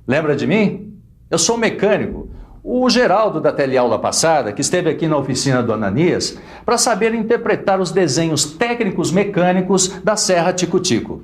Lembra de mim? Eu sou mecânico. O Geraldo da teleaula passada, que esteve aqui na oficina do Ananias, para saber interpretar os desenhos técnicos mecânicos da Serra Tico-Tico.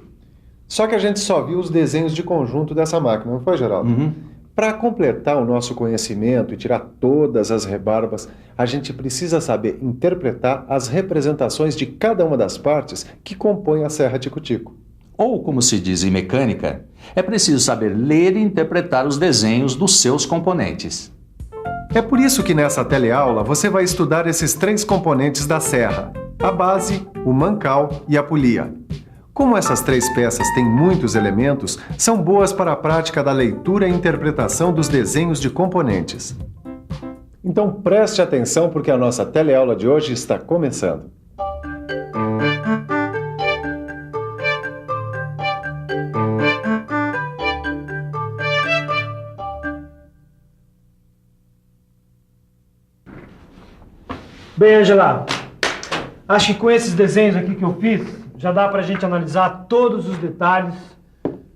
Só que a gente só viu os desenhos de conjunto dessa máquina, não foi, Geraldo? Para completar o nosso conhecimento e tirar todas as rebarbas, a gente precisa saber interpretar as representações de cada uma das partes que compõem a Serra Tico-Tico. Ou, como se diz em mecânica, é preciso saber ler e interpretar os desenhos dos seus componentes. É por isso que nessa teleaula você vai estudar esses 3 componentes da serra: a base, o mancal e a polia. Como essas 3 peças têm muitos elementos, são boas para a prática da leitura e interpretação dos desenhos de componentes. Então preste atenção porque a nossa teleaula de hoje está começando. Bem, Angela, acho que com esses desenhos aqui que eu fiz, já dá pra gente analisar todos os detalhes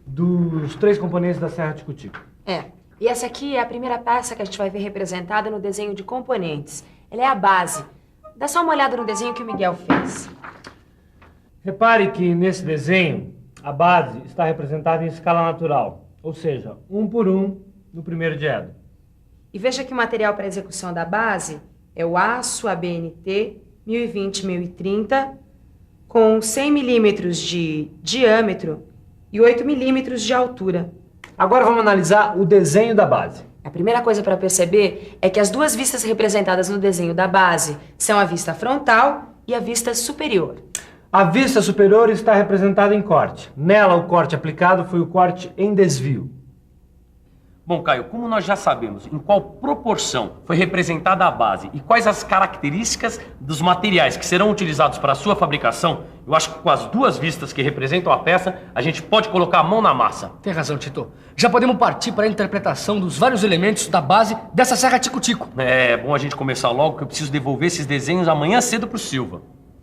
dos 3 componentes da Serra Tico-Tico. E essa aqui é a primeira peça que a gente vai ver representada no desenho de componentes. Ela é a base. Dá só uma olhada no desenho que o Miguel fez. Repare que nesse desenho, a base está representada em escala natural, ou seja, 1 por 1 no primeiro diedro. E veja que o material para execução da base é o aço ABNT 1020-1030 com 100 milímetros de diâmetro e 8 milímetros de altura. Agora vamos analisar o desenho da base. A primeira coisa para perceber é que as 2 vistas representadas no desenho da base são a vista frontal e a vista superior. A vista superior está representada em corte. Nela, o corte aplicado foi o corte em desvio. Bom, Caio, como nós já sabemos em qual proporção foi representada a base e quais as características dos materiais que serão utilizados para a sua fabricação, eu acho que com as 2 vistas que representam a peça, a gente pode colocar a mão na massa. Tem razão, Tito. Já podemos partir para a interpretação dos vários elementos da base dessa Serra Tico-Tico. É bom a gente começar logo, que eu preciso devolver esses desenhos amanhã cedo pro Silva.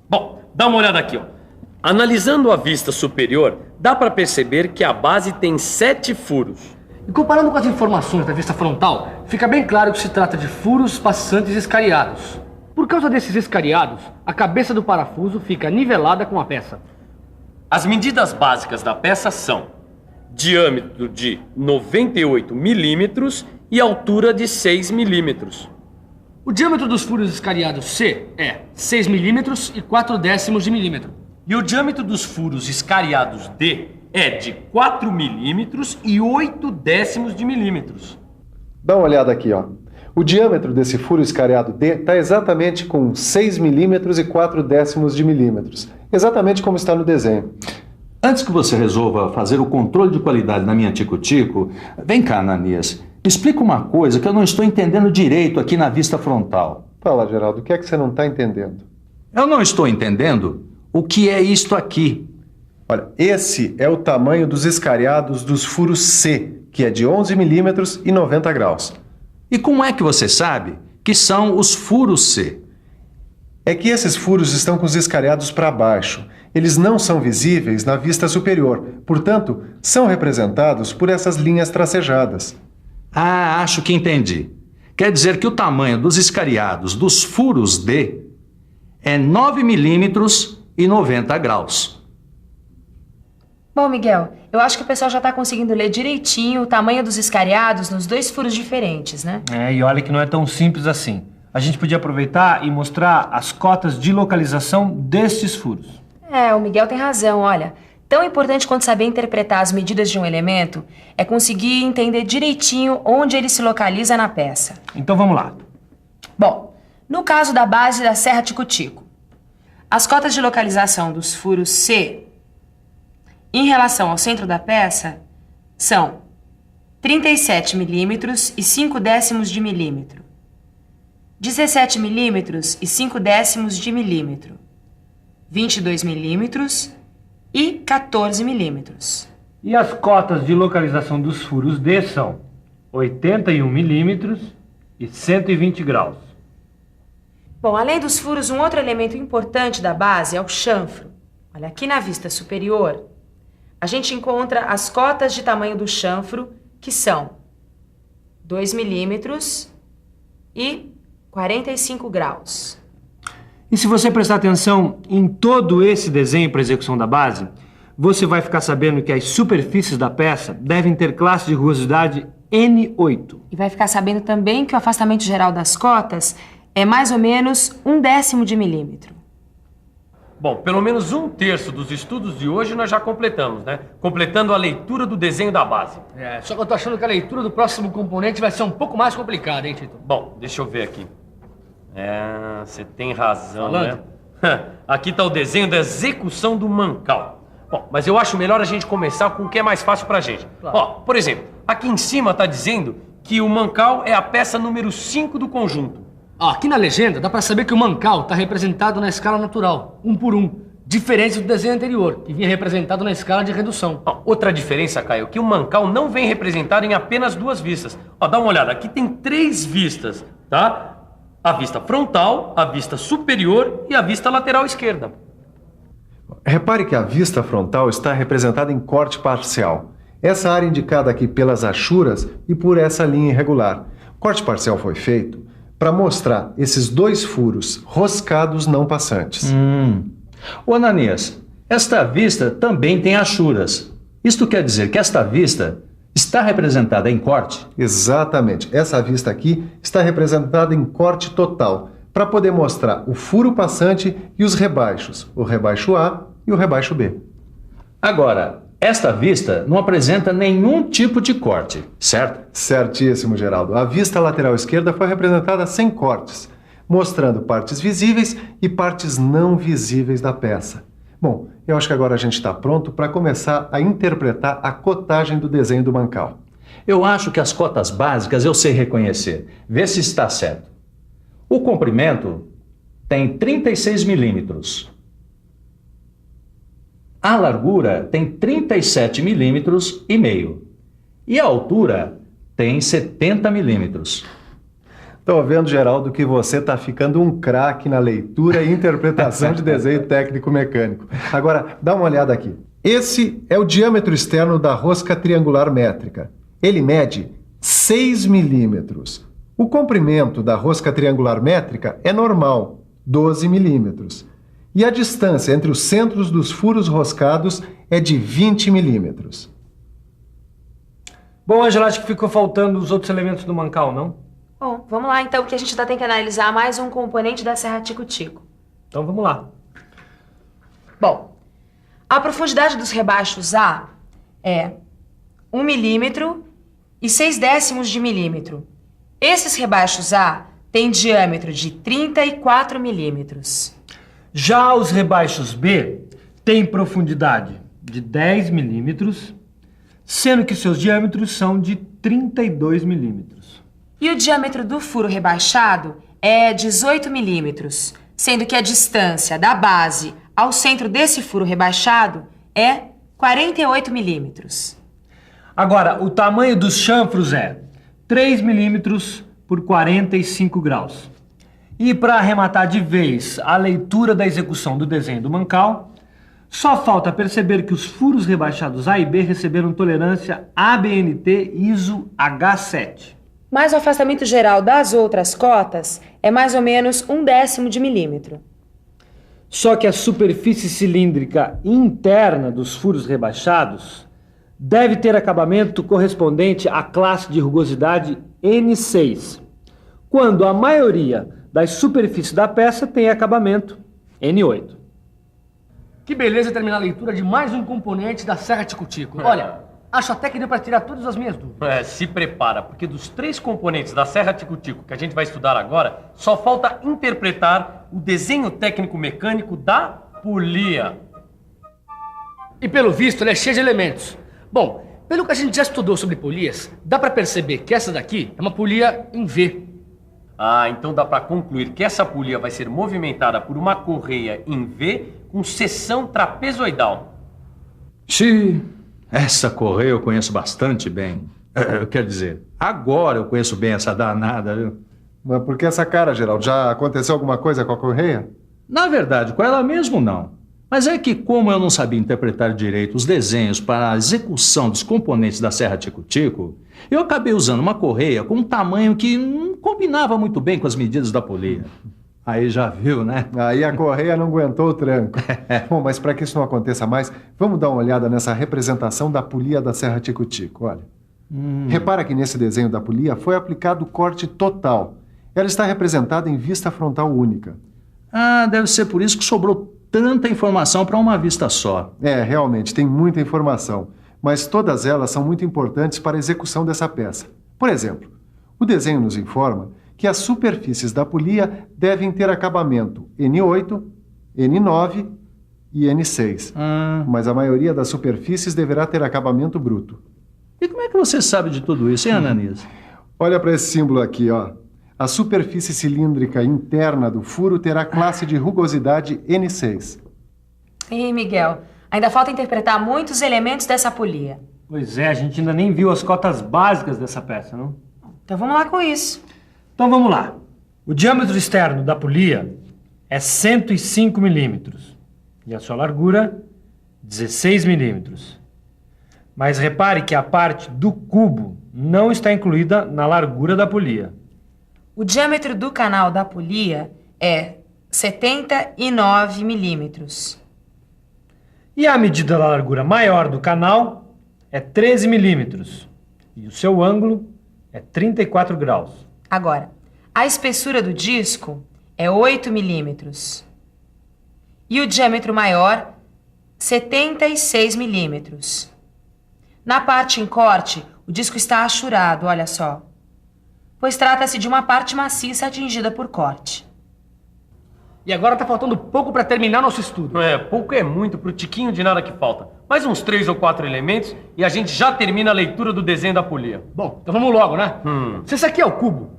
Bom, dá uma olhada aqui, ó. Analisando a vista superior, dá para perceber que a base tem 7 furos. E comparando com as informações da vista frontal, fica bem claro que se trata de furos passantes escariados. Por causa desses escariados, a cabeça do parafuso fica nivelada com a peça. As medidas básicas da peça são diâmetro de 98 milímetros e altura de 6 milímetros. O diâmetro dos furos escariados C é 6 milímetros e 4/10 de milímetro. E o diâmetro dos furos escariados D é de 4 milímetros e 8/10 de milímetros. Dá uma olhada aqui, ó. O diâmetro desse furo escariado D está exatamente com 6 milímetros e 4/10 de milímetros. Exatamente como está no desenho. Antes que você resolva fazer o controle de qualidade na minha Tico-Tico, vem cá, Ananias. Me explica uma coisa que eu não estou entendendo direito aqui na vista frontal. Fala, Geraldo, o que é que você não está entendendo? Eu não estou entendendo o que é isto aqui. Olha, esse é o tamanho dos escariados dos furos C, que é de 11 milímetros e 90 graus. E como é que você sabe que são os furos C? É que esses furos estão com os escariados para baixo. Eles não são visíveis na vista superior, portanto, são representados por essas linhas tracejadas. Ah, acho que entendi. Quer dizer que o tamanho dos escariados dos furos D é 9 milímetros e 90 graus. Bom, Miguel, eu acho que o pessoal já está conseguindo ler direitinho o tamanho dos escariados nos 2 furos diferentes, né? E olha que não é tão simples assim. A gente podia aproveitar e mostrar as cotas de localização destes furos. O Miguel tem razão, olha. Tão importante quanto saber interpretar as medidas de um elemento é conseguir entender direitinho onde ele se localiza na peça. Então vamos lá. Bom, no caso da base da Serra Tico-Tico, as cotas de localização dos furos C em relação ao centro da peça são 37 milímetros e 5/10 de milímetro, 17 milímetros e 5/10 de milímetro, 22 milímetros e 14 milímetros. E as cotas de localização dos furos D são 81 milímetros e 120 graus. Bom, além dos furos, um outro elemento importante da base é o chanfro. Olha, aqui na vista superior, a gente encontra as cotas de tamanho do chanfro que são 2 milímetros e 45 graus. E se você prestar atenção em todo esse desenho para execução da base, você vai ficar sabendo que as superfícies da peça devem ter classe de rugosidade N8. E vai ficar sabendo também que o afastamento geral das cotas é mais ou menos 1/10 de milímetro. Bom, pelo menos 1/3 dos estudos de hoje nós já completamos, né? Completando a leitura do desenho da base. Só que eu tô achando que a leitura do próximo componente vai ser um pouco mais complicada, hein, Tito? Bom, deixa eu ver aqui. Você tem razão, Falando. né? Aqui está o desenho da execução do mancal. Bom, mas eu acho melhor a gente começar com o que é mais fácil pra gente. Claro. Ó, por exemplo, aqui em cima está dizendo que o mancal é a peça número 5 do conjunto. Aqui na legenda dá pra saber que o mancal tá representado na escala natural, 1 por 1, diferente do desenho anterior, que vinha representado na escala de redução. Ó, outra diferença, Caio, é que o mancal não vem representado em apenas 2 vistas. Ó, dá uma olhada, aqui tem 3 vistas, tá? A vista frontal, a vista superior e a vista lateral esquerda. Repare que a vista frontal está representada em corte parcial. Essa área indicada aqui pelas achuras e por essa linha irregular. O corte parcial foi feito para mostrar esses 2 furos roscados não passantes. Ô Ananias, esta vista também tem achuras. Isto quer dizer que esta vista está representada em corte? Exatamente. Essa vista aqui está representada em corte total, para poder mostrar o furo passante e os rebaixos, o rebaixo A e o rebaixo B. Agora, esta vista não apresenta nenhum tipo de corte, certo? Certíssimo, Geraldo. A vista lateral esquerda foi representada sem cortes, mostrando partes visíveis e partes não visíveis da peça. Bom, eu acho que agora a gente está pronto para começar a interpretar a cotagem do desenho do mancal. Eu acho que as cotas básicas eu sei reconhecer. Vê se está certo. O comprimento tem 36 milímetros. A largura tem 37 milímetros e meio. E a altura tem 70 milímetros. Estou vendo, Geraldo, que você está ficando um craque na leitura e interpretação de desenho técnico-mecânico. Agora, dá uma olhada aqui. Esse é o diâmetro externo da rosca triangular métrica. Ele mede 6 milímetros. O comprimento da rosca triangular métrica é normal, 12 milímetros. E a distância entre os centros dos furos roscados é de 20 milímetros. Bom, Angela, acho que ficou faltando os outros elementos do mancal, não? Bom, vamos lá então, que a gente tem que analisar mais um componente da serra Tico-Tico. Então vamos lá. Bom, a profundidade dos rebaixos A é 1 milímetro e 0,6 de milímetro. Esses rebaixos A têm diâmetro de 34 milímetros. Já os rebaixos B têm profundidade de 10 milímetros, sendo que seus diâmetros são de 32 milímetros. E o diâmetro do furo rebaixado é 18 milímetros, sendo que a distância da base ao centro desse furo rebaixado é 48 milímetros. Agora, o tamanho dos chanfros é 3 milímetros por 45 graus. E para arrematar de vez a leitura da execução do desenho do mancal, só falta perceber que os furos rebaixados A e B receberam tolerância ABNT ISO H7. Mas o afastamento geral das outras cotas é mais ou menos 1/10 de milímetro. Só que a superfície cilíndrica interna dos furos rebaixados deve ter acabamento correspondente à classe de rugosidade N6, quando a maioria das superfícies da peça tem acabamento N8. Que beleza terminar a leitura de mais um componente da serra Tico-Tico. Olha, acho até que deu para tirar todas as minhas dúvidas. Se prepara, porque dos 3 componentes da serra Tico-Tico que a gente vai estudar agora, só falta interpretar o desenho técnico-mecânico da polia. E pelo visto, ele é cheio de elementos. Bom, pelo que a gente já estudou sobre polias, dá para perceber que essa daqui é uma polia em V. Então dá para concluir que essa polia vai ser movimentada por uma correia em V com seção trapezoidal. Xiii, essa correia eu conheço bastante bem. Quer dizer, agora eu conheço bem essa danada, viu? Mas por que essa cara, Geraldo? Já aconteceu alguma coisa com a correia? Na verdade, com ela mesmo não. Mas é que, como eu não sabia interpretar direito os desenhos para a execução dos componentes da serra tico-tico, eu acabei usando uma correia com um tamanho que não combinava muito bem com as medidas da polia. Aí já viu, né? Aí a correia não aguentou o tranco. Bom, mas para que isso não aconteça mais, vamos dar uma olhada nessa representação da polia da serra tico-tico, olha. Repara que nesse desenho da polia foi aplicado corte total. Ela está representada em vista frontal única. Ah, deve ser por isso que sobrou tanta informação para uma vista só. É, realmente, tem muita informação. Mas todas elas são muito importantes para a execução dessa peça. Por exemplo, o desenho nos informa que as superfícies da polia devem ter acabamento N8, N9 e N6. Mas a maioria das superfícies deverá ter acabamento bruto. E como é que você sabe de tudo isso, hein, Ananias? Olha para esse símbolo aqui, ó. A superfície cilíndrica interna do furo terá classe de rugosidade N6. Ih, Miguel, ainda falta interpretar muitos elementos dessa polia. Pois é, a gente ainda nem viu as cotas básicas dessa peça, não? Então vamos lá com isso. Então vamos lá. O diâmetro externo da polia é 105 milímetros e a sua largura 16 milímetros. Mas repare que a parte do cubo não está incluída na largura da polia. O diâmetro do canal da polia é 79 milímetros. E a medida da largura maior do canal é 13 milímetros. E o seu ângulo é 34 graus. Agora, a espessura do disco é 8 milímetros. E o diâmetro maior, 76 milímetros. Na parte em corte, o disco está achurado, olha só. Pois trata-se de uma parte maciça atingida por corte. E agora tá faltando pouco para terminar nosso estudo. Pouco é muito pro tiquinho de nada que falta. Mais uns 3 ou 4 elementos e a gente já termina a leitura do desenho da polia. Bom, então vamos logo, né? Se esse aqui é o cubo,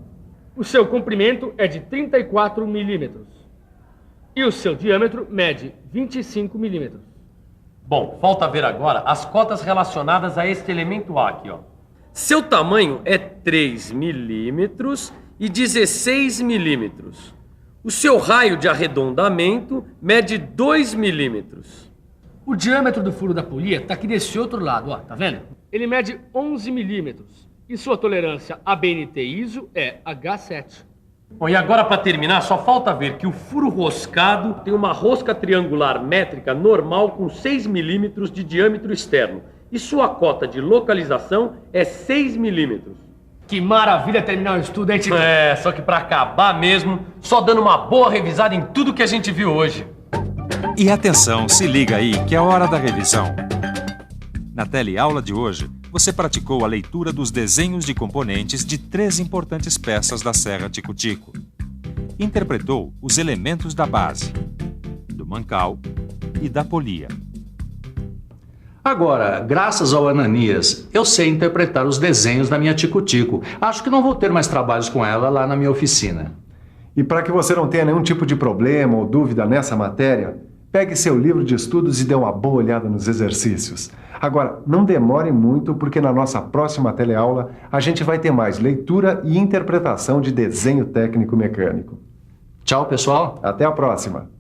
o seu comprimento é de 34 milímetros. E o seu diâmetro mede 25 milímetros. Bom, falta ver agora as cotas relacionadas a este elemento A aqui, ó. Seu tamanho é 3 milímetros e 16 milímetros. O seu raio de arredondamento mede 2 milímetros. O diâmetro do furo da polia tá aqui desse outro lado, ó, tá vendo? Ele mede 11 milímetros e sua tolerância a BNT ISO é H7. Bom, e agora para terminar, só falta ver que o furo roscado tem uma rosca triangular métrica normal com 6 milímetros de diâmetro externo. E sua cota de localização é 6 milímetros. Que maravilha terminar o estudo, hein, Tito? Só que para acabar mesmo, só dando uma boa revisada em tudo que a gente viu hoje. E atenção, se liga aí que é hora da revisão. Na teleaula de hoje, você praticou a leitura dos desenhos de componentes de 3 importantes peças da serra tico-tico. Interpretou os elementos da base, do mancal e da polia. Agora, graças ao Ananias, eu sei interpretar os desenhos da minha tico-tico. Acho que não vou ter mais trabalhos com ela lá na minha oficina. E para que você não tenha nenhum tipo de problema ou dúvida nessa matéria, pegue seu livro de estudos e dê uma boa olhada nos exercícios. Agora, não demore muito, porque na nossa próxima teleaula a gente vai ter mais leitura e interpretação de desenho técnico mecânico. Tchau, pessoal. Até a próxima.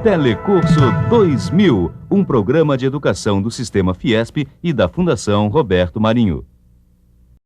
Telecurso 2000, um programa de educação do Sistema Fiesp e da Fundação Roberto Marinho.